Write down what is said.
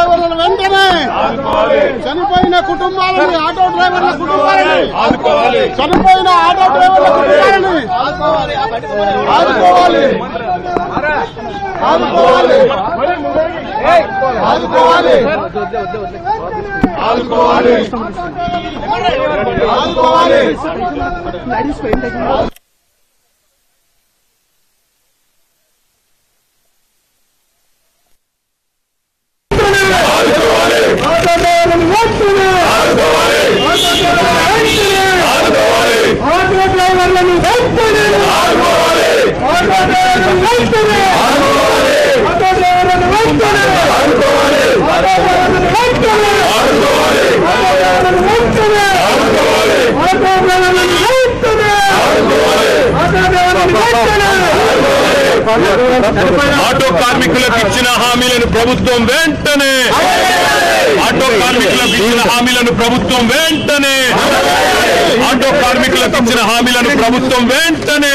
డ్రైవర్లను వెంటనే చనిపోయిన కుటుంబాలని ఆటో డ్రైవర్ల కుటుంబాలని చనిపోయిన ఆటో డ్రైవర్ల కుటుంబాలని ఆదుకోవాలి ఆదుకోవాలి ఆదుకోవాలి ఆదుకోవాలి ఆదుకోవాలి ఆటో కార్మికులకు ఇచ్చిన హామీలను ప్రభుత్వం వెంటనే ఆటో కార్మికులకు ఇచ్చిన హామీలను ప్రభుత్వం వెంటనే ఆటో కార్మికులకు ఇచ్చిన హామీలను ప్రభుత్వం వెంటనే